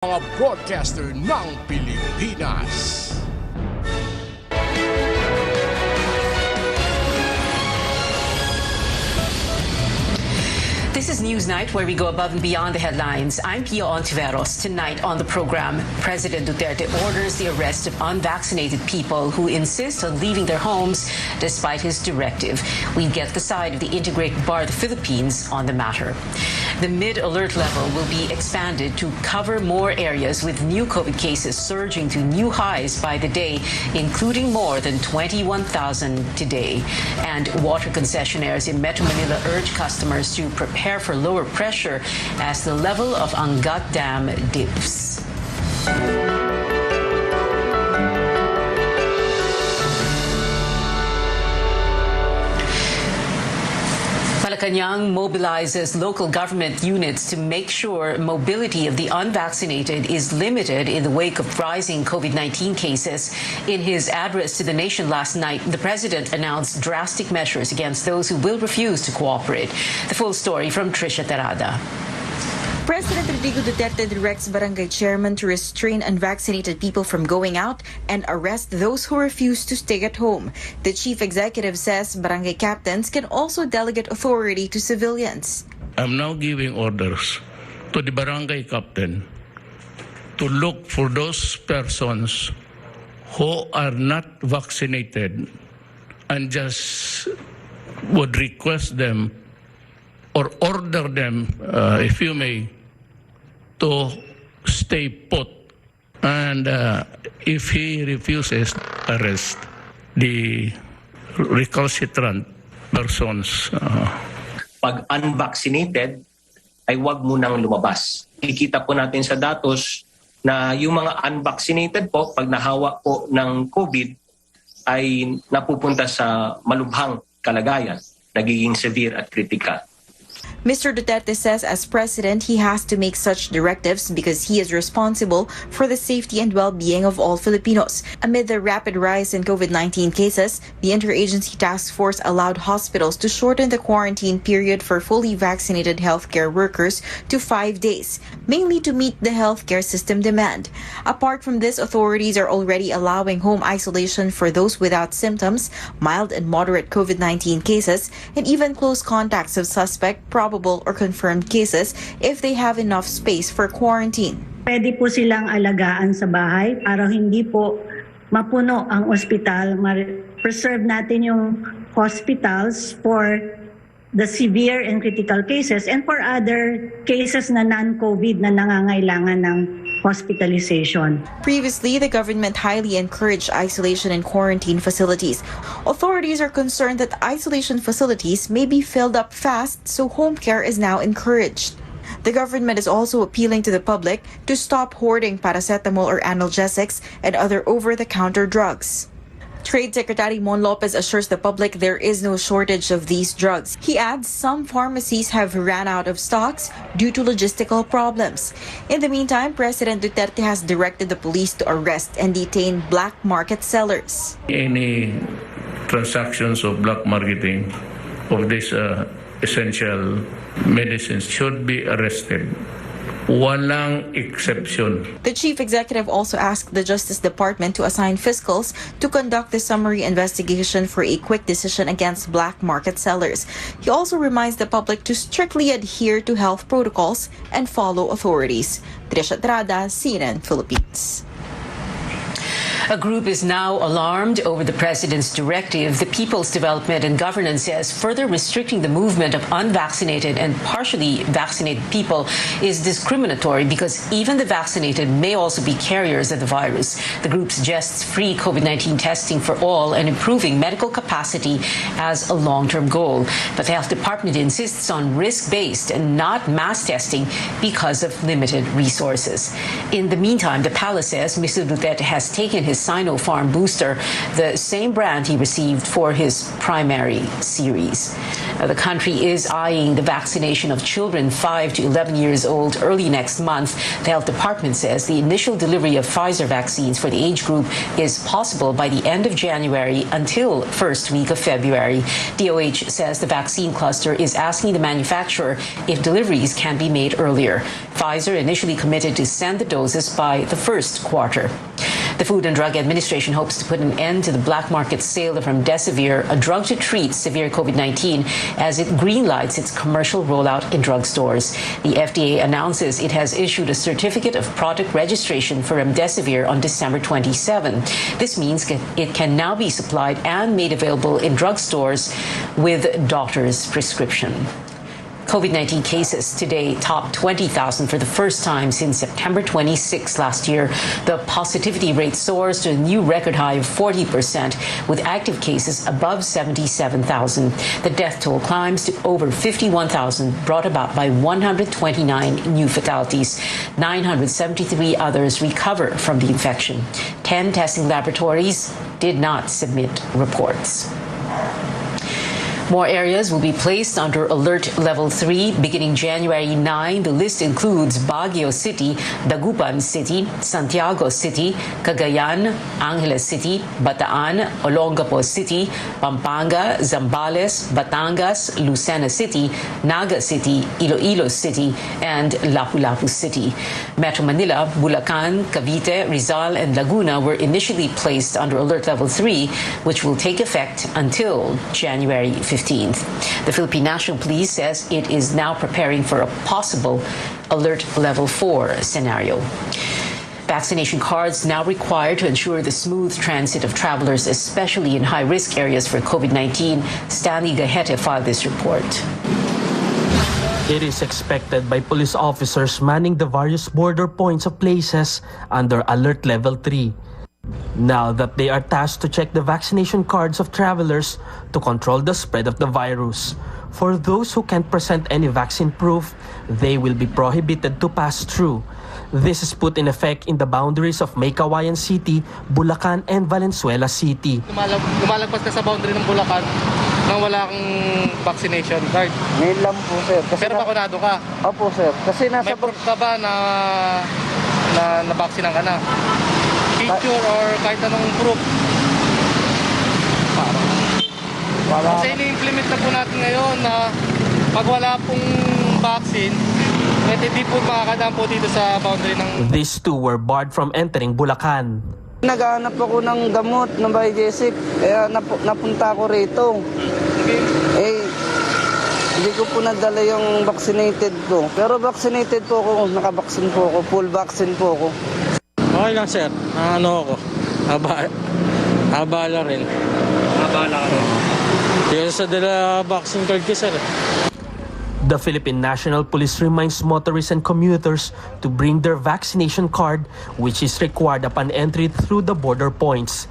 Mga broadcaster ng Pilipinas. This is Newsnight, where we go above and beyond the headlines. I'm Pia Ontiveros. Tonight on the program, President Duterte orders the arrest of unvaccinated people who insist on leaving their homes despite his directive. We get the side of the Integrated Bar of the Philippines on the matter. The mid-alert level will be expanded to cover more areas, with new COVID cases surging to new highs by the day, including more than 21,000 today. And water concessionaires in Metro Manila urge customers to prepare for lower pressure as the level of Angat Dam dips. Malacanang mobilizes local government units to make sure mobility of the unvaccinated is limited in the wake of rising COVID-19 cases. In his address to the nation last night, the president announced drastic measures against those who will refuse to cooperate. The full story from Trisha Terada. President Rodrigo Duterte directs barangay chairmen to restrain unvaccinated people from going out and arrest those who refuse to stay at home. The chief executive says barangay captains can also delegate authority to civilians. I'm now giving orders to the barangay captain to look for those persons who are not vaccinated and just would request them or order them, if you may, to stay put. And if he refuses, arrest the recalcitrant persons. Pag unvaccinated, ay huwag munang lumabas. Kikita po natin sa datos na yung mga unvaccinated po, pag nahawa po ng COVID, ay napupunta sa malubhang kalagayan, nagiging severe at critical. Mr. Duterte says as president, he has to make such directives because he is responsible for the safety and well-being of all Filipinos. Amid the rapid rise in COVID-19 cases, the interagency task force allowed hospitals to shorten the quarantine period for fully vaccinated healthcare workers to 5 days, mainly to meet the healthcare system demand. Apart from this, authorities are already allowing home isolation for those without symptoms, mild and moderate COVID-19 cases, and even close contacts of suspect, probable or confirmed cases if they have enough space for quarantine. Pwede po silang alagaan sa bahay para hindi po mapuno ang ospital. Preserve natin yung hospitals for the severe and critical cases and for other cases na non-COVID na nangangailangan ng hospitalization. Previously, the government highly encouraged isolation and quarantine facilities. Authorities are concerned that isolation facilities may be filled up fast, so home care is now encouraged. The government is also appealing to the public to stop hoarding paracetamol or analgesics and other over-the-counter drugs. Trade Secretary Mon Lopez assures the public there is no shortage of these drugs. He adds some pharmacies have ran out of stocks due to logistical problems. In the meantime, President Duterte has directed the police to arrest and detain black market sellers. Any transactions of black marketing of these essential medicines should be arrested. Walang exception. The chief executive also asked the Justice Department to assign fiscals to conduct the summary investigation for a quick decision against black market sellers. He also reminds the public to strictly adhere to health protocols and follow authorities. Trisha Terada, CNN Philippines. A group is now alarmed over the president's directive. The People's Development and Governance says further restricting the movement of unvaccinated and partially vaccinated people is discriminatory because even the vaccinated may also be carriers of the virus. The group suggests free COVID-19 testing for all and improving medical capacity as a long-term goal. But the Health Department insists on risk-based and not mass testing because of limited resources. In the meantime, the palace says Mr. Duterte has taken his Sinopharm booster, the same brand he received for his primary series. The country is eyeing the vaccination of children 5 to 11 years old early next month. The health department says the initial delivery of Pfizer vaccines for the age group is possible by the end of January until first week of February. DOH says the vaccine cluster is asking the manufacturer if deliveries can be made earlier. Pfizer initially committed to send the doses by the first quarter. The Food and Drug Administration hopes to put an end to the black market sale of remdesivir, a drug to treat severe COVID-19, as it greenlights its commercial rollout in drugstores. The FDA announces it has issued a certificate of product registration for remdesivir on December 27. This means it can now be supplied and made available in drugstores with doctor's prescription. COVID-19 cases today topped 20,000 for the first time since September 26 last year. The positivity rate soars to a new record high of 40%, with active cases above 77,000. The death toll climbs to over 51,000, brought about by 129 new fatalities. 973 others recover from the infection. 10 testing laboratories did not submit reports. More areas will be placed under Alert Level 3 beginning January 9. The list includes Baguio City, Dagupan City, Santiago City, Cagayan, Angeles City, Bataan, Olongapo City, Pampanga, Zambales, Batangas, Lucena City, Naga City, Iloilo City, and Lapu-Lapu City. Metro Manila, Bulacan, Cavite, Rizal, and Laguna were initially placed under Alert Level 3, which will take effect until January 15th. The Philippine National Police says it is now preparing for a possible Alert Level 4 scenario. Vaccination cards now required to ensure the smooth transit of travelers, especially in high-risk areas for COVID-19. Stanley Gahete filed this report. It is expected by police officers manning the various border points of places under Alert Level 3. Now that they are tasked to check the vaccination cards of travelers to control the spread of the virus. For those who can't present any vaccine proof, they will be prohibited to pass through. This is put in effect in the boundaries of Maykawayan City, Bulacan, and Valenzuela City. Lumalagpas ka sa boundary ng Bulacan nang wala kang vaccination card. Ngayon lang po, sir. Kasi pero bakunado ka? Opo, sir. Kasi nasa... May proof ka ba na na-vaccinan ka na? Picture or kahit anong proof? Wala. Kasi ini-implement na po natin ngayon na pag wala pong vaccine, hindi po makakadaan po dito sa boundary ng... These two were barred from entering Bulacan. Naghahanap ako ng gamot ng Biogesic, kaya napunta ako rito. Okay. Hindi ko po nadala yung vaccinated ko. Pero vaccinated po ako, nakabaksin po ako, full vaccine po ako. Okay lang, sir. Ano ako? Abala rin. Abala ka rin. Yung sa dala vaccine card ko, sir. The Philippine National Police reminds motorists and commuters to bring their vaccination card, which is required upon entry through the border points.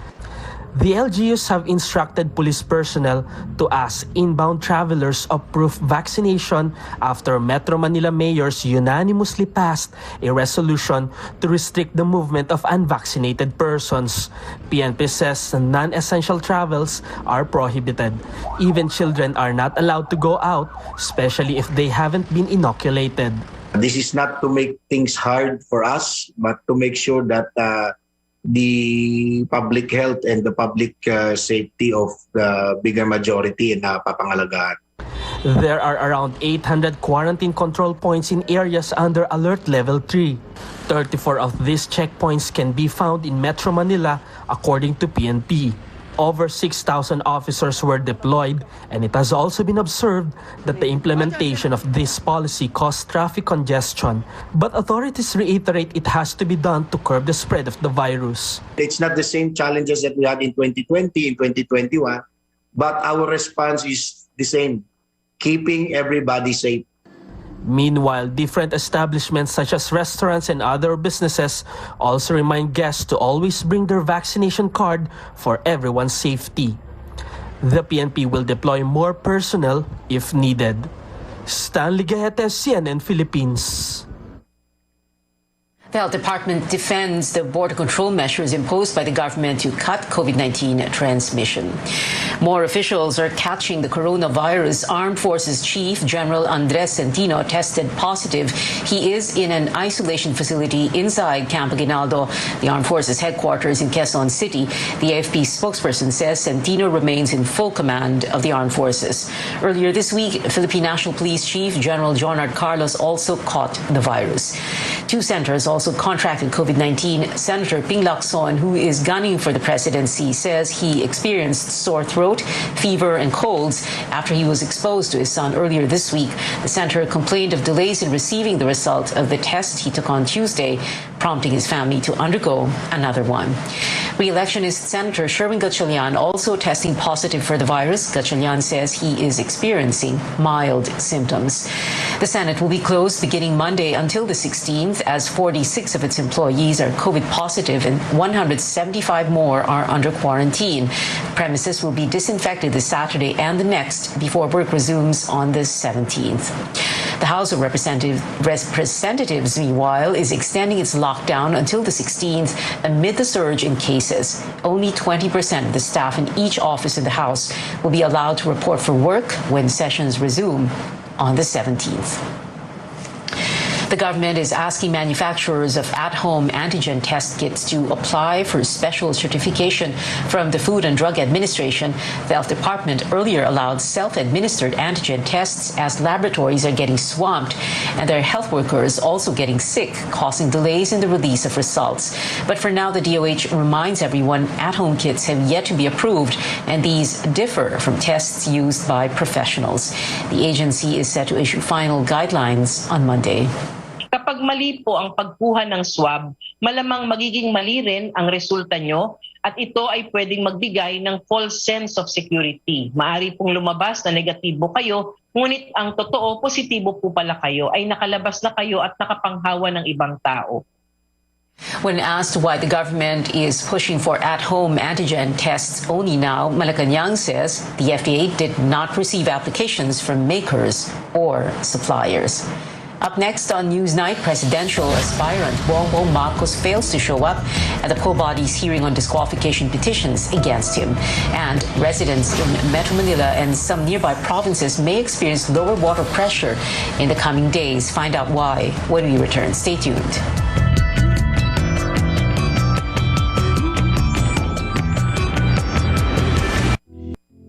The LGUs have instructed police personnel to ask inbound travelers of proof vaccination after Metro Manila mayors unanimously passed a resolution to restrict the movement of unvaccinated persons. PNP says non-essential travels are prohibited. Even children are not allowed to go out, especially if they haven't been inoculated. This is not to make things hard for us, but to make sure that the public health and the public safety of the bigger majority na papangalagaan. There are around 800 quarantine control points in areas under Alert Level 3. 34 of these checkpoints can be found in Metro Manila, according to PNP. Over 6,000 officers were deployed, and it has also been observed that the implementation of this policy caused traffic congestion. But authorities reiterate it has to be done to curb the spread of the virus. It's not the same challenges that we had in 2020, in 2021, but our response is the same, keeping everybody safe. Meanwhile, different establishments such as restaurants and other businesses also remind guests to always bring their vaccination card for everyone's safety. The PNP will deploy more personnel if needed. Stanley Gahete, CNN Philippines. The Health Department defends the border control measures imposed by the government to cut COVID-19 transmission. More officials are catching the coronavirus. Armed Forces Chief General Andres Centino tested positive. He is in an isolation facility inside Camp Aguinaldo, the Armed Forces headquarters in Quezon City. The AFP spokesperson says Centino remains in full command of the Armed Forces. Earlier this week, Philippine National Police Chief General Jonard Carlos also caught the virus. Two senators also contracted COVID-19. Senator Ping Lacson, who is gunning for the presidency, says he experienced sore throat, fever, and colds after he was exposed to his son earlier this week. The senator complained of delays in receiving the result of the test he took on Tuesday, prompting his family to undergo another one. Re-electionist Senator Sherwin Gatchalian also testing positive for the virus. Gatchalian says he is experiencing mild symptoms. The Senate will be closed beginning Monday until the 16th as 46 of its employees are COVID positive and 175 more are under quarantine. The premises will be disinfected this Saturday and the next before work resumes on the 17th. The House of Representatives, meanwhile, is extending its lockdown until the 16th amid the surge in cases. Only 20% of the staff in each office in the House will be allowed to report for work when sessions resume on the 17th. The government is asking manufacturers of at-home antigen test kits to apply for special certification from the Food and Drug Administration. The Health Department earlier allowed self-administered antigen tests as laboratories are getting swamped and their health workers also getting sick, causing delays in the release of results. But for now, the DOH reminds everyone at-home kits have yet to be approved, and these differ from tests used by professionals. The agency is set to issue final guidelines on Monday. Kapag mali po ang pagkuha ng swab, malamang magiging mali rin ang resulta nyo at ito ay pwedeng magbigay ng false sense of security. Maari pong lumabas na negatibo kayo, ngunit ang totoo, positibo po pala kayo, ay nakalabas na kayo at nakapanghawa ng ibang tao. When asked why the government is pushing for at-home antigen tests only now, Malacanang says the FDA did not receive applications from makers or suppliers. Up next on Newsnight, presidential aspirant Bongbong Marcos fails to show up at the PO body's hearing on disqualification petitions against him. And residents in Metro Manila and some nearby provinces may experience lower water pressure in the coming days. Find out why when we return. Stay tuned.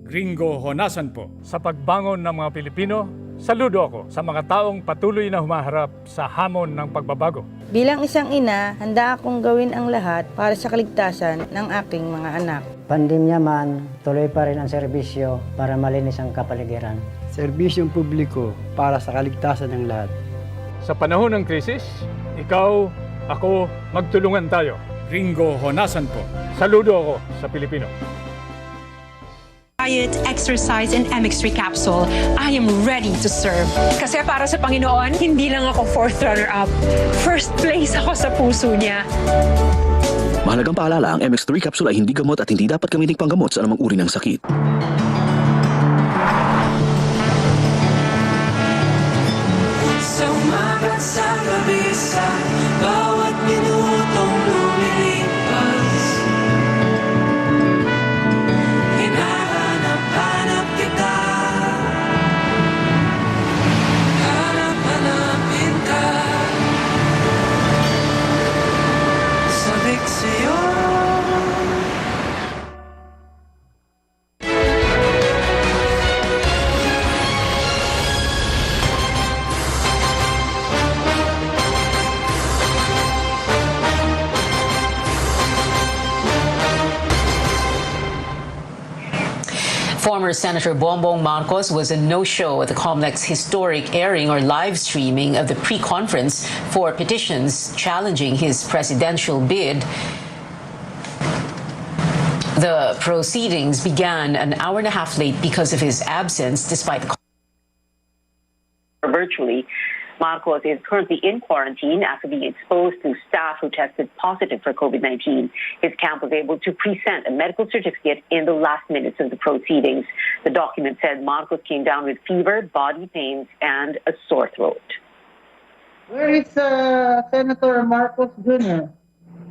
Gringo Honasan po. Sa pagbangon ng mga Pilipino, saludo ako sa mga taong patuloy na humaharap sa hamon ng pagbabago. Bilang isang ina, handa akong gawin ang lahat para sa kaligtasan ng aking mga anak. Pandemya man, tuloy pa rin ang serbisyo para malinis ang kapaligiran. Serbisyong publiko para sa kaligtasan ng lahat. Sa panahon ng krisis, ikaw, ako, magtulungan tayo. Gringo Honasan po. Saludo ako sa Pilipino. Diet, exercise, and MX3 capsule, I am ready to serve. Kasi para sa Panginoon, hindi lang ako fourth runner-up. First place ako sa puso niya. Mahalagang paalala, ang MX3 capsule ay hindi gamot at hindi dapat gamitin panggamot sa anumang uri ng sakit. Sumagat sa kabisa, bawat minutong lumilipas. Hinahanap-hanap kita, hanap-hanapin ka, sabik sa'yo. Former Senator Bongbong Marcos was a no-show at the COMELEC's historic airing or live streaming of the pre-conference for petitions challenging his presidential bid. The proceedings began an hour and a half late because of his absence, despite the virtually. Marcos is currently in quarantine after being exposed to staff who tested positive for COVID-19. His camp was able to present a medical certificate in the last minutes of the proceedings. The document said Marcos came down with fever, body pains, and a sore throat. Where is Senator Marcos Jr.?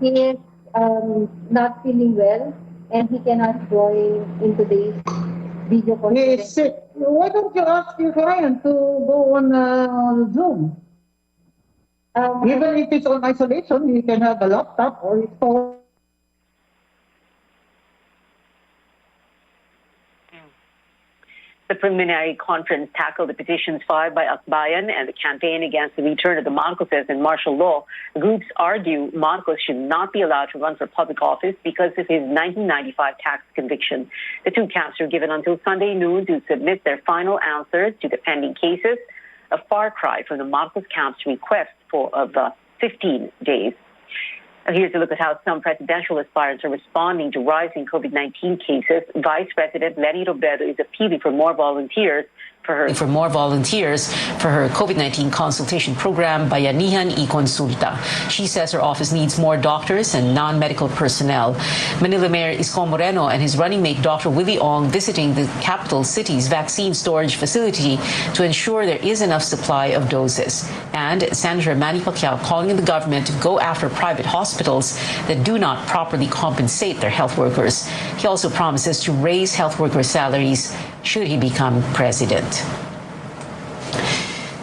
He is not feeling well and he cannot join in today's video He conference. is sick. Why don't you ask your client to go on Zoom? Even if it's on isolation, he can have a laptop or his phone. The preliminary conference tackled the petitions filed by Akbayan and the campaign against the return of the Marcoses and martial law. Groups argue Marcos should not be allowed to run for public office because of his 1995 tax conviction. The two camps were given until Sunday noon to submit their final answers to the pending cases, a far cry from the Marcos camp's request for 15 days. Here's a look at how some presidential aspirants are responding to rising COVID-19 cases. Vice President Leni Robredo is appealing for more volunteers for her COVID-19 consultation program, Bayanihan iKonsulta. She says her office needs more doctors and non-medical personnel. Manila Mayor Isko Moreno and his running mate Dr. Willie Ong visiting the capital city's vaccine storage facility to ensure there is enough supply of doses. And Senator Manny Pacquiao calling on the government to go after private hospitals that do not properly compensate their health workers. He also promises to raise health workers' salaries should he become president.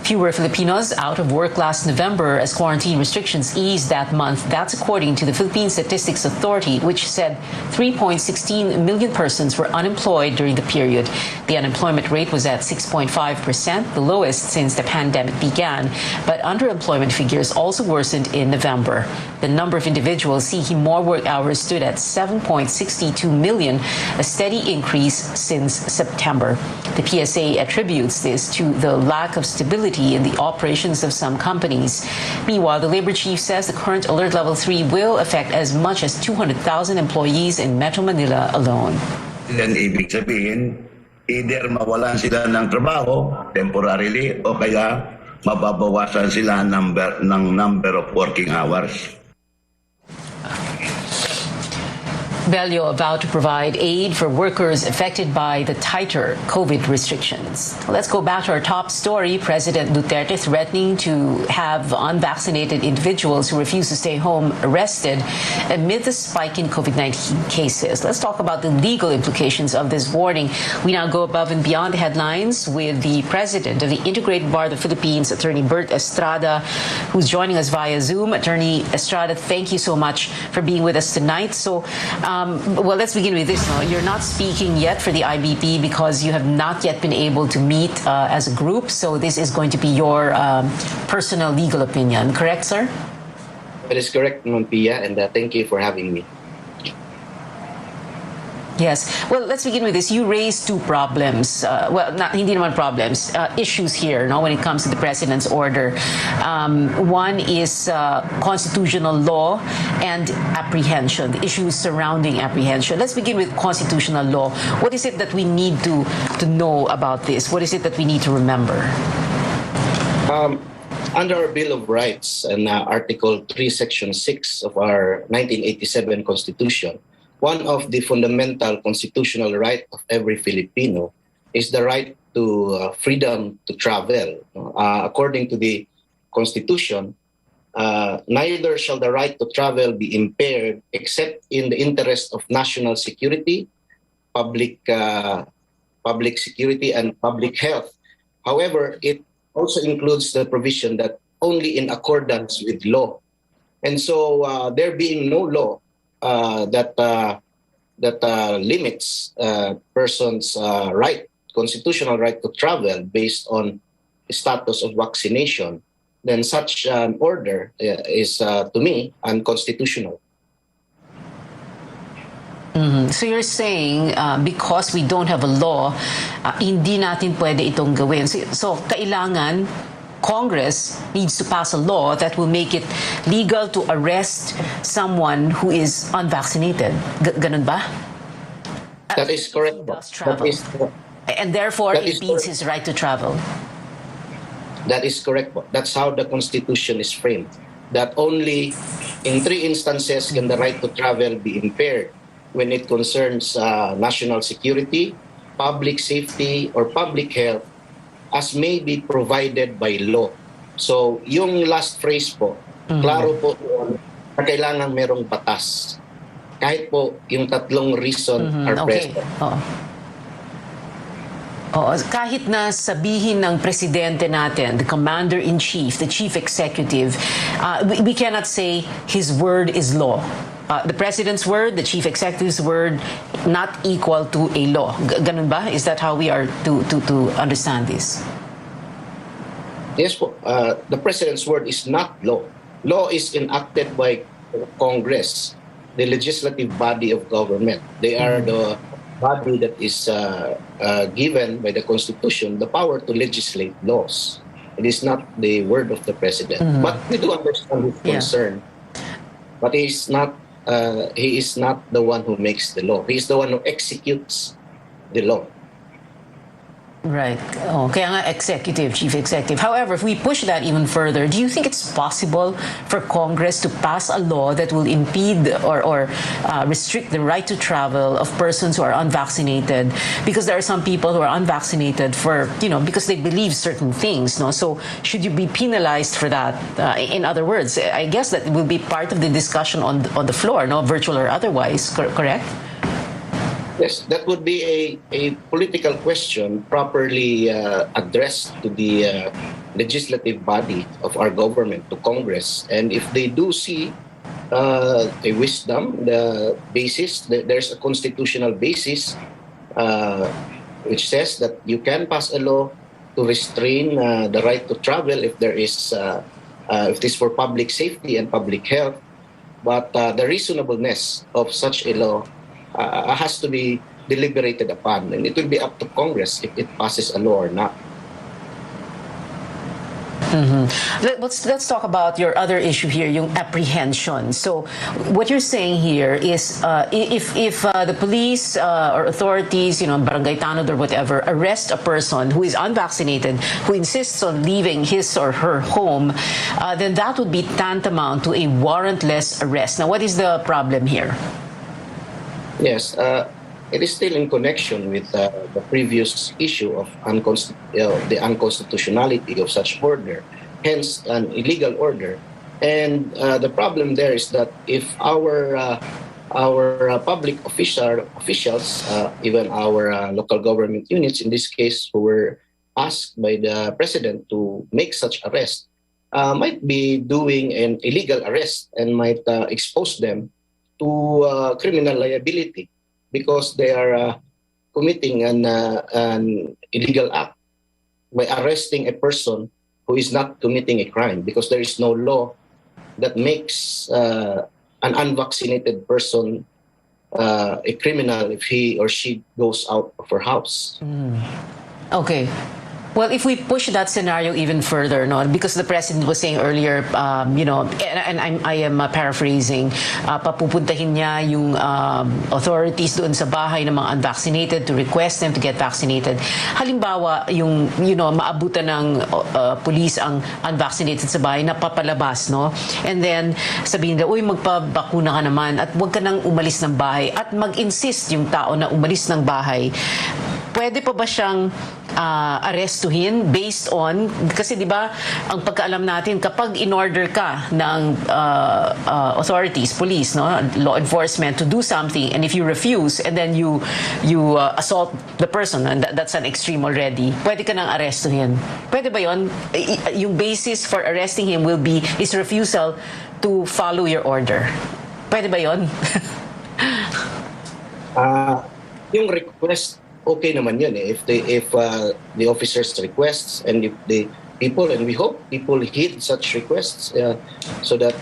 Fewer Filipinos out of work last November as quarantine restrictions eased that month. That's according to the Philippine Statistics Authority, which said 3.16 million persons were unemployed during the period. The unemployment rate was at 6.5%, the lowest since the pandemic began. But underemployment figures also worsened in November. The number of individuals seeking more work hours stood at 7.62 million, a steady increase since September. The PSA attributes this to the lack of stability in the operations of some companies. Meanwhile, the labor chief says the current alert level 3 will affect as much as 200,000 employees in Metro Manila alone. Then ibig sabihin, either mawalan sila ng trabaho temporarily o kaya mababawasan sila ng number of working hours. Bello about to provide aid for workers affected by the tighter COVID restrictions. Let's go back to our top story. President Duterte threatening to have unvaccinated individuals who refuse to stay home arrested amid the spike in COVID-19 cases. Let's talk about the legal implications of this warning. We now go above and beyond the headlines with the president of the Integrated Bar of the Philippines, Attorney Bert Estrada, who's joining us via Zoom. Attorney Estrada, thank you so much for being with us tonight. So, well, let's begin with this. No? You're not speaking yet for the IBP because you have not yet been able to meet as a group. So this is going to be your personal legal opinion. Correct, sir? That is correct, Pia, and thank you for having me. Yes. Well, let's begin with this. You raised two problems. Hindi naman problems. Issues here, no, when it comes to the president's order. One is constitutional law and apprehension, the issues surrounding apprehension. Let's begin with constitutional law. What is it that we need to know about this? What is it that we need to remember? Under our Bill of Rights and Article 3, Section 6 of our 1987 Constitution, one of the fundamental constitutional rights of every Filipino is the right to freedom to travel. According to the Constitution, neither shall the right to travel be impaired except in the interest of national security, public security, and public health. However, it also includes the provision that only in accordance with law. And so there being no law that limits person's constitutional right to travel based on status of vaccination, then such an order is, to me, unconstitutional. Mm-hmm. So you're saying because we don't have a law, hindi natin pwede itong gawin. So kailangan Congress needs to pass a law that will make it legal to arrest someone who is unvaccinated. Ganun ba? That is correct. And therefore, it impedes his right to travel. That is correct. That's how the Constitution is framed. That only in 3 instances can the right to travel be impaired: when it concerns national security, public safety, or public health, as may be provided by law. So, yung last phrase po, klaro po na kailangan merong batas. Kahit po yung tatlong reason are Okay. present. Oo, kahit na sabihin ng presidente natin, the commander-in-chief, the chief executive, we cannot say his word is law. The president's word, the chief executive's word, not equal to a law. Ganun ba? Is that how we are to understand this? Yes po. The president's word is not law. Law is enacted by Congress, the legislative body of government. They are the body that is given by the Constitution the power to legislate laws. It is not the word of the president. But we do understand his concern. But he is not the one who makes the law. He is the one who executes the law. Right. Oh, kaya nga executive, chief executive. However, if we push that even further, do you think it's possible for Congress to pass a law that will impede or restrict the right to travel of persons who are unvaccinated? Because there are some people who are unvaccinated for, because they believe certain things. No? So should you be penalized for that? In other words, I guess that will be part of the discussion on the floor, no, virtual or otherwise, correct? Yes, that would be a political question properly addressed to the legislative body of our government, to Congress. And if they do see a wisdom, the basis, there's a constitutional basis which says that you can pass a law to restrain the right to travel if there is, if this for public safety and public health. But the reasonableness of such a law has to be deliberated upon, and it will be up to Congress if it passes a law or not. Let's talk about your other issue here, yung apprehension. So, what you're saying here is, if the police or authorities, barangay tanod or whatever, arrest a person who is unvaccinated, who insists on leaving his or her home, then that would be tantamount to a warrantless arrest. Now, what is the problem here? Yes, it is still in connection with the previous issue of the unconstitutionality of such order, hence an illegal order. And the problem there is that if our public officials, even our local government units, in this case, who were asked by the president to make such arrest, might be doing an illegal arrest and might expose them to criminal liability because they are committing an illegal act by arresting a person who is not committing a crime, because there is no law that makes an unvaccinated person a criminal if he or she goes out of her house. Okay. Well, if we push that scenario even further, no, because the president was saying earlier, and I am paraphrasing, papupuntahin niya yung authorities doon sa bahay ng mga unvaccinated to request them to get vaccinated. Halimbawa, yung maabutan ng police ang unvaccinated sa bahay, napapalabas, no? And then sabihin nila, uy, magpabakuna ka naman at huwag ka nang umalis ng bahay, at mag-insist yung tao na umalis ng bahay. Pwede pa ba siyang arrestuhin based on, kasi di ba ang pagkaalam natin, kapag in-order ka ng authorities, police, no, law enforcement to do something, and if you refuse and then you assault the person, and that's an extreme already, pwede ka nang arrestuhin. Pwede ba yon? Yung basis for arresting him will be his refusal to follow your order. Pwede ba yon? Yung request, okay naman yun eh. If the officers requests, and if the people, and we hope people heed such requests, so that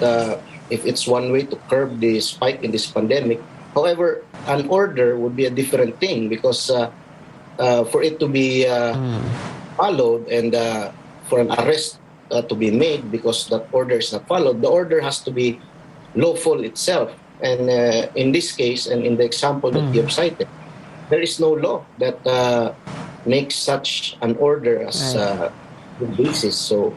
if it's one way to curb the spike in this pandemic. However, an order would be a different thing, because for it to be followed and for an arrest to be made because that order is not followed, the order has to be lawful itself. And in this case, and in the example that you have cited, there is no law that makes such an order as the basis. So,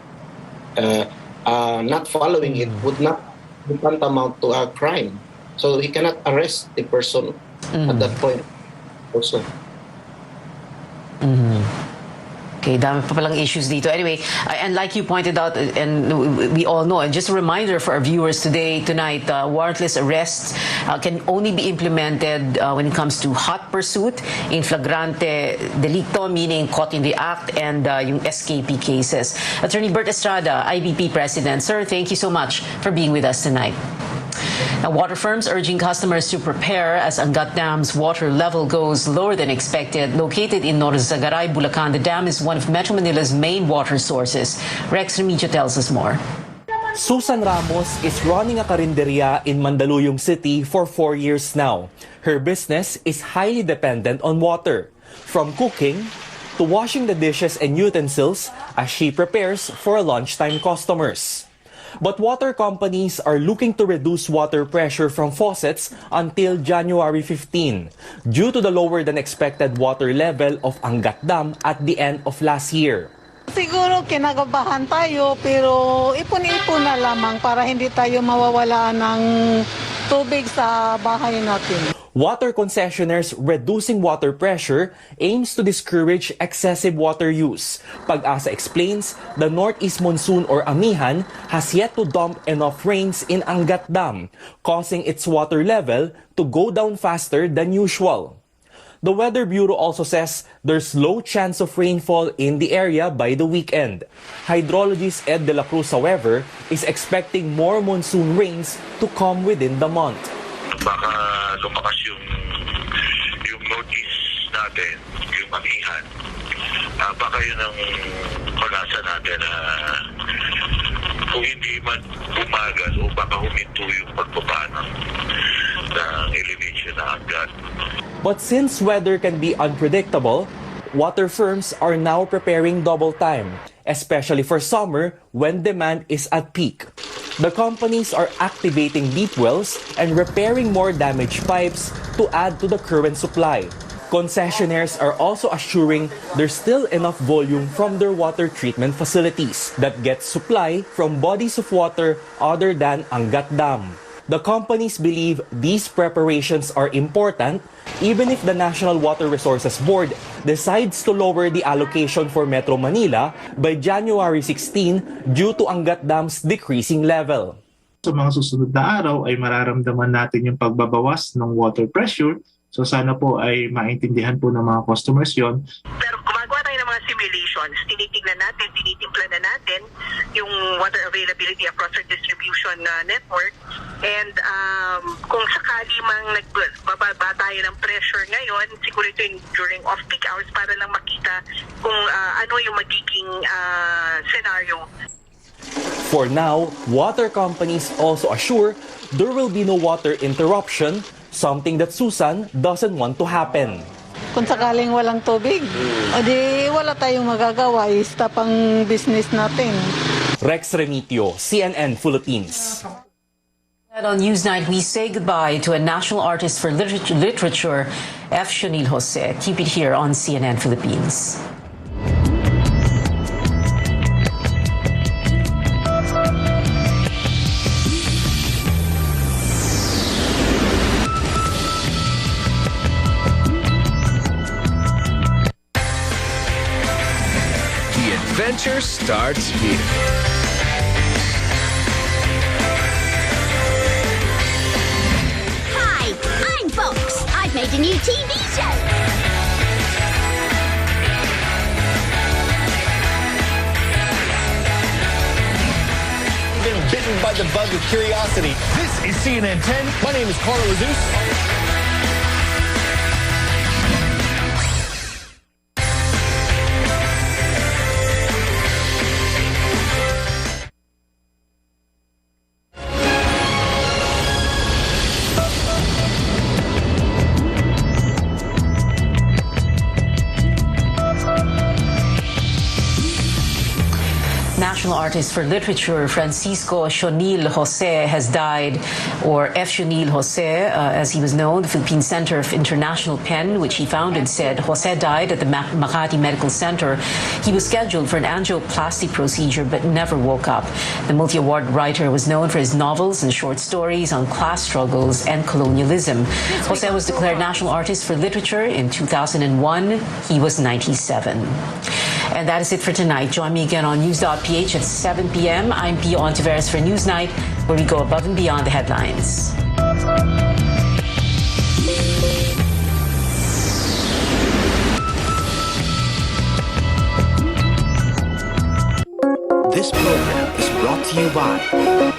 not following it would not be tantamount to a crime. So he cannot arrest the person at that point also. Okay, dami pa palang issues dito. Anyway, and like you pointed out, and we all know, and just a reminder for our viewers tonight, warrantless arrests can only be implemented when it comes to hot pursuit, in flagrante delicto, meaning caught in the act, and yung SKP cases. Attorney Bert Estrada, IBP President. Sir, thank you so much for being with us tonight. Now, water firms urging customers to prepare as Angat Dam's water level goes lower than expected. Located in Norzagaray, Bulacan, the dam is one of Metro Manila's main water sources. Rex Remigio tells us more. Susan Ramos is running a karinderya in Mandaluyong City for 4 years now. Her business is highly dependent on water, from cooking to washing the dishes and utensils as she prepares for lunchtime customers. But water companies are looking to reduce water pressure from faucets until January 15 due to the lower than expected water level of Angat Dam at the end of last year. Siguro kinakabahan tayo pero ipon-ipon na lamang para hindi tayo mawawala ng tubig sa bahay natin. Water concessionaires reducing water pressure aims to discourage excessive water use. Pag-asa explains the northeast monsoon or amihan has yet to dump enough rains in Angat Dam, causing its water level to go down faster than usual. The Weather Bureau also says there's low chance of rainfall in the area by the weekend. Hydrologist Ed De La Cruz, however, is expecting more monsoon rains to come within the month. Baka lumakas yung notice natin, yung amihan. Baka yun ang pag-asa natin na kung hindi man umagas o baka huminto yung pagbaba ng elevation na Angat. But since weather can be unpredictable, water firms are now preparing double time, especially for summer when demand is at peak. The companies are activating deep wells and repairing more damaged pipes to add to the current supply. Concessionaires are also assuring there's still enough volume from their water treatment facilities that get supply from bodies of water other than Angat Dam. The companies believe these preparations are important even if the National Water Resources Board decides to lower the allocation for Metro Manila by January 16 due to Angat Dam's decreasing level. Sa mga susunod na araw ay mararamdaman natin yung pagbabawas ng water pressure. So sana po ay maintindihan po ng mga customers yon. Pero gumagawa tayo ng mga simulations, tinitignan natin, tinitimpla na natin yung water availability across our distribution network. And kung sakali mang nagbababa tayo ng pressure ngayon, siguro ito yung during off-peak hours para lang makita kung ano yung magiging scenario. For now, water companies also assure there will be no water interruption, something that Susan doesn't want to happen. Kung sakaling walang tubig, o di wala tayong magagawa, stop ang business natin. Rex Remigio, CNN Philippines. On Newsnight, we say goodbye to a national artist for literature, F. Shonil Jose. Keep it here on CNN Philippines. The adventure starts here. I've made a new TV show. Been bitten by the bug of curiosity. This is CNN 10. My name is Carl Azus. national artist for literature, Francisco Xionil Jose, has died, or F. Xionil Jose, as he was known. The Philippine Center of International Pen, which he founded, said Jose died at the Makati Medical Center. He was scheduled for an angioplasty procedure but never woke up. The multi-award writer was known for his novels and short stories on class struggles and colonialism. Jose was declared National Artist for Literature in 2001. He was 97. And that is it for tonight. Join me again on News.ph at 7 p.m. I'm Pio Ontiveros for Newsnight, where we go above and beyond the headlines. This program is brought to you by